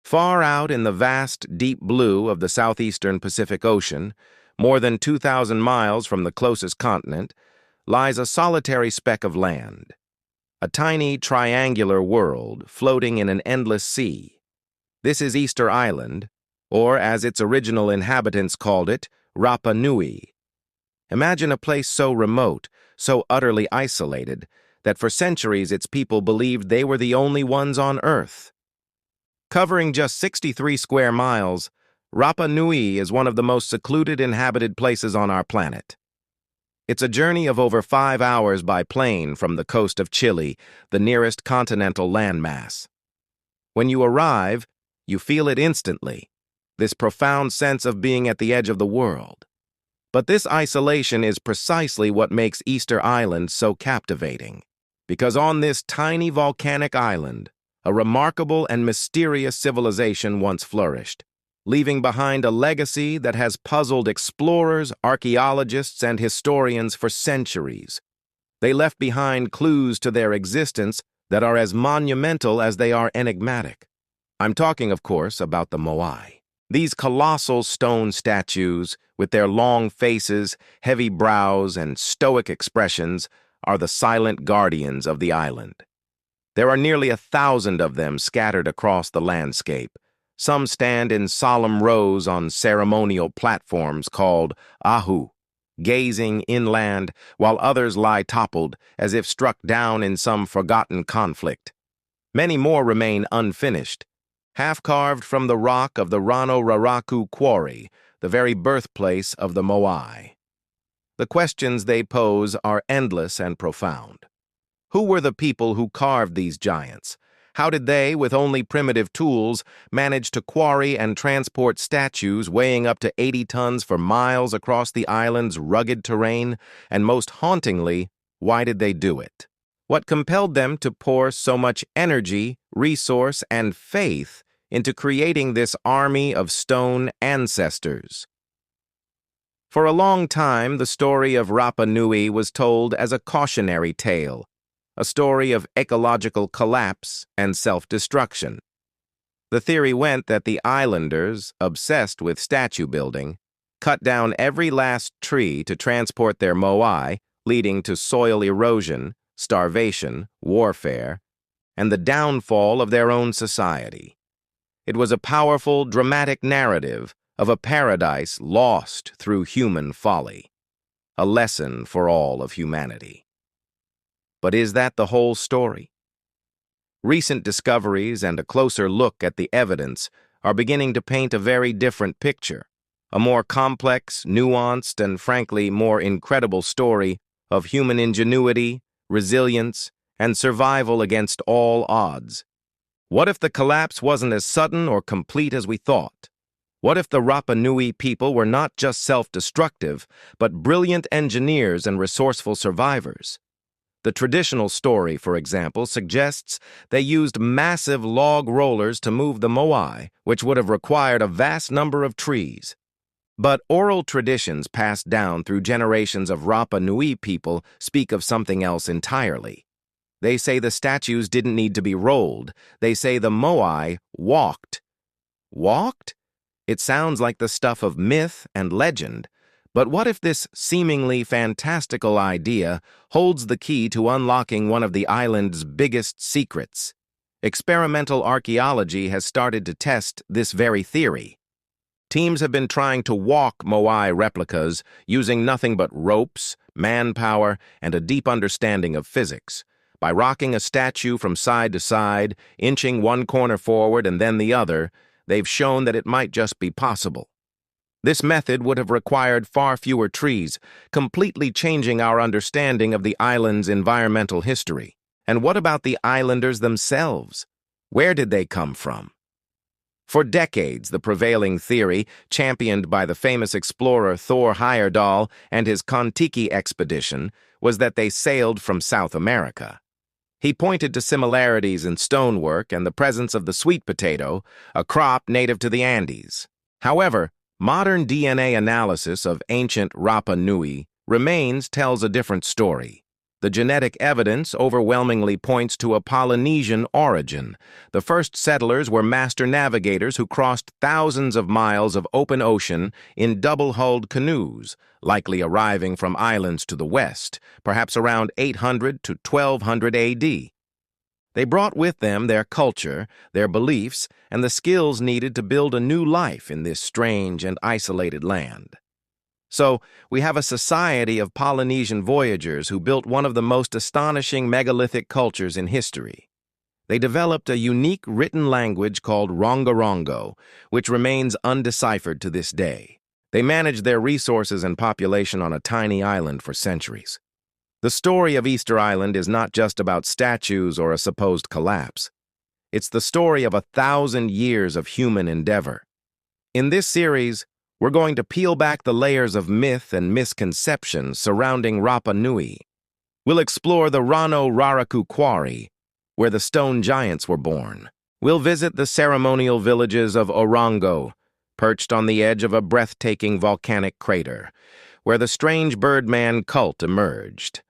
Far out in the vast, deep blue of the southeastern Pacific Ocean, more than 2,000 miles from the closest continent, lies a solitary speck of land. A tiny, triangular world floating in an endless sea. This is Easter Island, or as its original inhabitants called it, Rapa Nui. Imagine a place so remote, so utterly isolated, that for centuries its people believed they were the only ones on Earth. Covering just 63 square miles, Rapa Nui is one of the most secluded inhabited places on our planet. It's a journey of over 5 hours by plane from the coast of Chile, the nearest continental landmass. When you arrive, you feel it instantly, this profound sense of being at the edge of the world. But this isolation is precisely what makes Easter Island so captivating, because on this tiny volcanic island, a remarkable and mysterious civilization once flourished, leaving behind a legacy that has puzzled explorers, archaeologists, and historians for centuries. They left behind clues to their existence that are as monumental as they are enigmatic. I'm talking, of course, about the Moai. These colossal stone statues, with their long faces, heavy brows, and stoic expressions, are the silent guardians of the island. There are nearly 1,000 of them scattered across the landscape. Some stand in solemn rows on ceremonial platforms called ahu, gazing inland, while others lie toppled as if struck down in some forgotten conflict. Many more remain unfinished, half-carved from the rock of the Rano Raraku quarry, the very birthplace of the Moai. The questions they pose are endless and profound. Who were the people who carved these giants? How did they, with only primitive tools, manage to quarry and transport statues weighing up to 80 tons for miles across the island's rugged terrain? And most hauntingly, why did they do it? What compelled them to pour so much energy, resource, and faith into creating this army of stone ancestors? For a long time, the story of Rapa Nui was told as a cautionary tale, a story of ecological collapse and self-destruction. The theory went that the islanders, obsessed with statue building, cut down every last tree to transport their moai, leading to soil erosion, starvation, warfare, and the downfall of their own society. It was a powerful, dramatic narrative of a paradise lost through human folly, a lesson for all of humanity. But is that the whole story? Recent discoveries and a closer look at the evidence are beginning to paint a very different picture, a more complex, nuanced, and frankly more incredible story of human ingenuity, resilience, and survival against all odds. What if the collapse wasn't as sudden or complete as we thought? What if the Rapa Nui people were not just self-destructive, but brilliant engineers and resourceful survivors? The traditional story, for example, suggests they used massive log rollers to move the moai, which would have required a vast number of trees. But oral traditions passed down through generations of Rapa Nui people speak of something else entirely. They say the statues didn't need to be rolled. They say the moai walked. Walked? It sounds like the stuff of myth and legend. But what if this seemingly fantastical idea holds the key to unlocking one of the island's biggest secrets? Experimental archaeology has started to test this very theory. Teams have been trying to walk moai replicas using nothing but ropes, manpower, and a deep understanding of physics. By rocking a statue from side to side, inching one corner forward and then the other, they've shown that it might just be possible. This method would have required far fewer trees, completely changing our understanding of the island's environmental history. And what about the islanders themselves? Where did they come from? For decades, the prevailing theory, championed by the famous explorer Thor Heyerdahl and his Kon-Tiki expedition, was that they sailed from South America. He pointed to similarities in stonework and the presence of the sweet potato, a crop native to the Andes. However, modern DNA analysis of ancient Rapa Nui remains tells a different story. The genetic evidence overwhelmingly points to a Polynesian origin. The first settlers were master navigators who crossed thousands of miles of open ocean in double-hulled canoes, likely arriving from islands to the west, perhaps around 800 to 1200 AD. They brought with them their culture, their beliefs, and the skills needed to build a new life in this strange and isolated land. So, we have a society of Polynesian voyagers who built one of the most astonishing megalithic cultures in history. They developed a unique written language called Rongorongo, which remains undeciphered to this day. They managed their resources and population on a tiny island for centuries. The story of Easter Island is not just about statues or a supposed collapse. It's the story of 1,000 years of human endeavor. In this series, we're going to peel back the layers of myth and misconception surrounding Rapa Nui. We'll explore the Rano Raraku Quarry, where the stone giants were born. We'll visit the ceremonial villages of Orongo, perched on the edge of a breathtaking volcanic crater, where the strange Birdman cult emerged.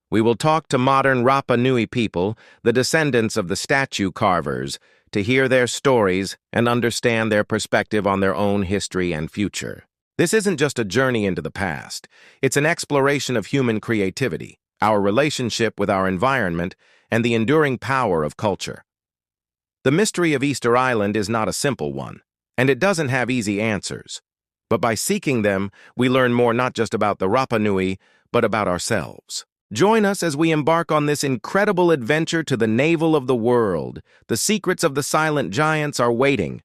We will talk to modern Rapa Nui people, the descendants of the statue carvers, to hear their stories and understand their perspective on their own history and future. This isn't just a journey into the past. It's an exploration of human creativity, our relationship with our environment, and the enduring power of culture. The mystery of Easter Island is not a simple one, and it doesn't have easy answers. But by seeking them, we learn more not just about the Rapa Nui, but about ourselves. Join us as we embark on this incredible adventure to the navel of the world. The secrets of the silent giants are waiting.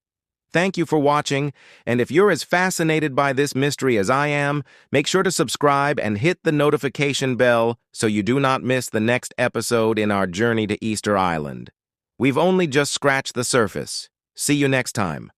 Thank you for watching, and if you're as fascinated by this mystery as I am, make sure to subscribe and hit the notification bell so you do not miss the next episode in our journey to Easter Island. We've only just scratched the surface. See you next time.